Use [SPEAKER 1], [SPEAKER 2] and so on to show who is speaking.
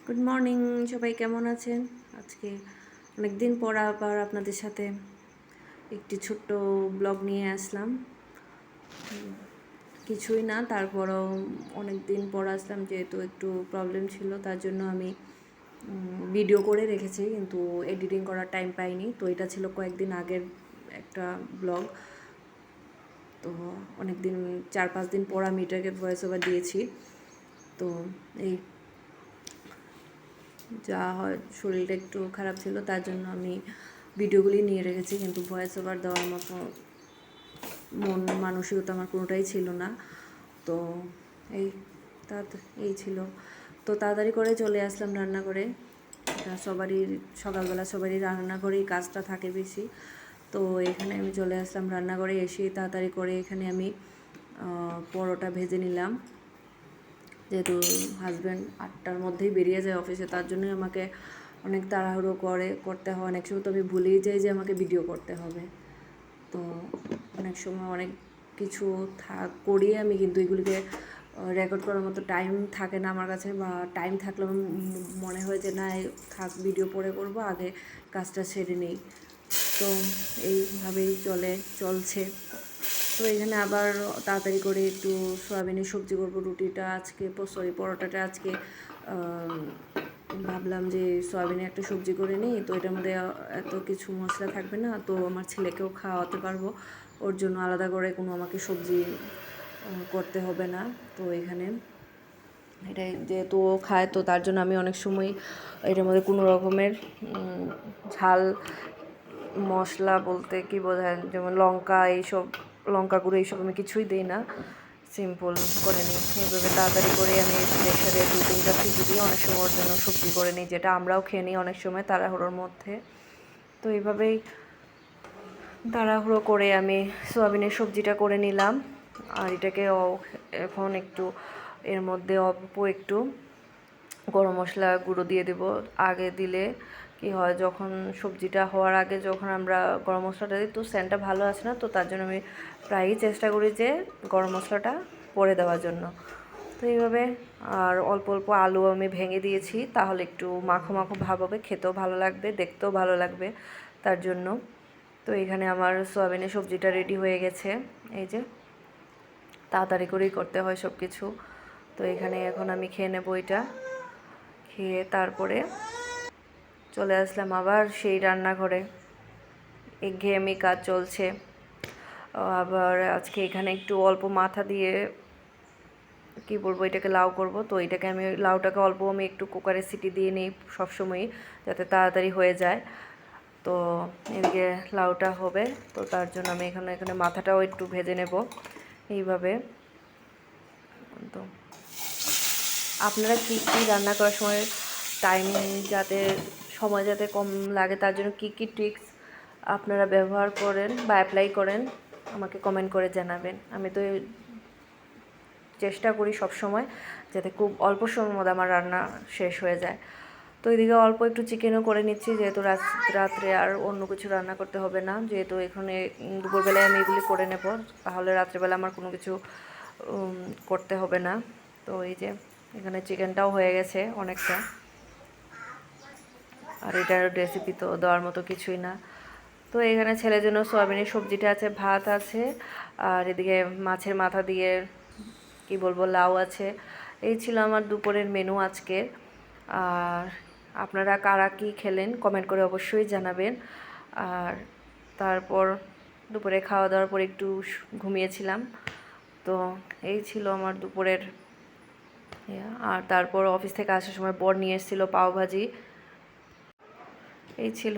[SPEAKER 1] Good morning, সবাই কেমন আছেন? আজকে অনেক দিন পর আবার আপনাদের সাথে একটি ছোট্ট ব্লগ নিয়ে আসলাম। কিছুই না, তারপরও অনেক দিন পর আসলাম, যেহেতু একটু প্রবলেম ছিল তার জন্য আমি ভিডিও করে রেখেছি, কিন্তু এডিটিং করার টাইম পাইনি। তো এটা ছিল কয়েকদিন আগের একটা ব্লগ। তো অনেক দিন 4-5 দিন পর আমি এটাকে ভয়েস ওভার দিয়েছি। তো এই যা হয়, শরীরটা একটু খারাপ ছিল, তার জন্য আমি ভিডিওগুলি নিয়ে রেখেছি, কিন্তু ভয়েস ওভার দেওয়ার মতো মন মানসিকতা আমার কোনোটাই ছিল না। তো এই এই ছিল। তো তাড়াতাড়ি করে চলে আসলাম রান্না করে। সবারই সকালবেলা সবারই রান্নাঘরেই কাজটা থাকে বেশি। তো এখানে আমি চলে আসলাম রান্নাঘরে। এসে তাড়াতাড়ি করে এখানে আমি পরোটা ভেজে নিলাম, যেহেতু হাজব্যান্ড 8টার মধ্যেই বেরিয়ে যায় অফিসে, তার জন্যই আমাকে অনেক তাড়াহুড়ো করতে হয়। অনেক সময় তো আমি ভুলেই যাই যে আমাকে ভিডিও করতে হবে। তো অনেক সময় অনেক কিছু করিয়ে আমি, কিন্তু এগুলিকে রেকর্ড করার মতো টাইম থাকে না আমার কাছে, বা টাইম থাকলেও মনে হয় যে না, থাক, ভিডিও পরে করবো, আগে কাজটা সেরে নিই। তো এইভাবেই চলছে। তো এখানে আবার তাড়াতাড়ি করে একটু সয়াবিনের সবজি করবো। রুটিটা আজকে পরোটাটা আজকে ভাবলাম যে সয়াবিনের একটা সবজি করে নিই, তো এটার মধ্যে এত কিছু মশলা থাকবে না, তো আমার ছেলেকেও খাওয়াতে পারবো, ওর জন্য আলাদা করে কোনো আমাকে সবজি করতে হবে না। তো এখানে এটাই যেহেতু ও খায়, তো তার জন্য আমি অনেক সময় এটার মধ্যে কোনো রকমের ঝাল মশলা বলতে কি বোঝায়, যেমন লঙ্কা গুঁড়ো এইসব আমি কিছুই দিই না, সিম্পল করে নিই। এইভাবে তাড়াতাড়ি করে আমি প্রেশারে 2-3টা সিটি দিয়ে অনেক সময় ওর জন্য সবজি করে নিই, যেটা আমরাও খেয়ে নিই অনেক সময় তাড়াহুড়োর মধ্যে। তো এইভাবেই তাড়াহুড়ো করে আমি সয়াবিনের সবজিটা করে নিলাম। আর এটাকে এখন একটু এর মধ্যে অল্প একটু গরম মশলা গুঁড়ো দিয়ে দেব। আগে দিলে কি হয়, যখন সবজিটা হওয়ার আগে যখন আমরা গরম মশলাটা দিই, তো সেন্টটা ভালো আসে না, তো তার জন্য আমি প্রায়ই চেষ্টা করি যে গরম মশলাটা পরে দেওয়ার জন্য। তো এইভাবে আর অল্প অল্প আলু আমি ভেঙে দিয়েছি, তাহলে একটু মাখো মাখো ভাব হবে, খেতেও ভালো লাগবে, দেখতেও ভালো লাগবে, তার জন্য। তো এখানে আমার সয়াবিনের সবজিটা রেডি হয়ে গেছে। এই যে তাড়াতাড়ি করেই করতে হয় সব কিছু। তো এখানে এখন আমি খেয়ে নেবো। এটা খেয়ে তারপরে চলে আসলাম আবার সেই রান্নাঘরে। একঘেয়েমি কাজ চলছে। আবার আজকে এখানে একটু অল্প মাথা দিয়ে কি বলবো, এটাকে লাউ করব। তো এটাকে লাউটাকে অল্প আমি একটু কুকারে সিটি দিয়ে নিই সবসময়ই, যাতে তাড়াতাড়ি হয়ে যায়। তো এদিকে লাউটা হবে, তো তার জন্য আমি এখানে মাথাটাও একটু ভেজে নেব এইভাবে। তো আপনারা কী কী রান্না করার সময় টাইম যাতে সময় যাতে কম লাগে, তার জন্য কী কী ট্রিক্স আপনারা ব্যবহার করেন বা অ্যাপ্লাই করেন, আমাকে কমেন্ট করে জানাবেন। আমি তো চেষ্টা করি সব সময় যাতে খুব অল্প সময়ের মধ্যে আমার রান্না শেষ হয়ে যায়। তো এদিকে অল্প একটু চিকেনও করে নিচ্ছি, যেহেতু রাত্রে আর অন্য কিছু রান্না করতে হবে না, যেহেতু এখানে দুপুরবেলায় আমি এগুলি করে নেব, তাহলে রাত্রেবেলা আমার কোনো কিছু করতে হবে না। তো এই যে এখানে চিকেনটাও হয়ে গেছে অনেকটা। আর এটার রেসিপি তো দেওয়ার মতো কিছুই না। তো এখানে ছেলের জন্য সয়াবিনের সবজিটা আছে, ভাত আছে, আর এদিকে মাছের মাথা দিয়ে কি বলবো, লাউ আছে। এই ছিল আমার দুপুরের মেনু আজকে। আর আপনারা কারা কী খেলেন কমেন্ট করে অবশ্যই জানাবেন। আর তারপর দুপুরে খাওয়া দাওয়ার পর একটু ঘুমিয়েছিলাম। তো এই ছিল আমার দুপুরের। আর তারপর অফিস থেকে আসার সময় বর নিয়ে এসেছিলো পাওভাজি। এই ছিল।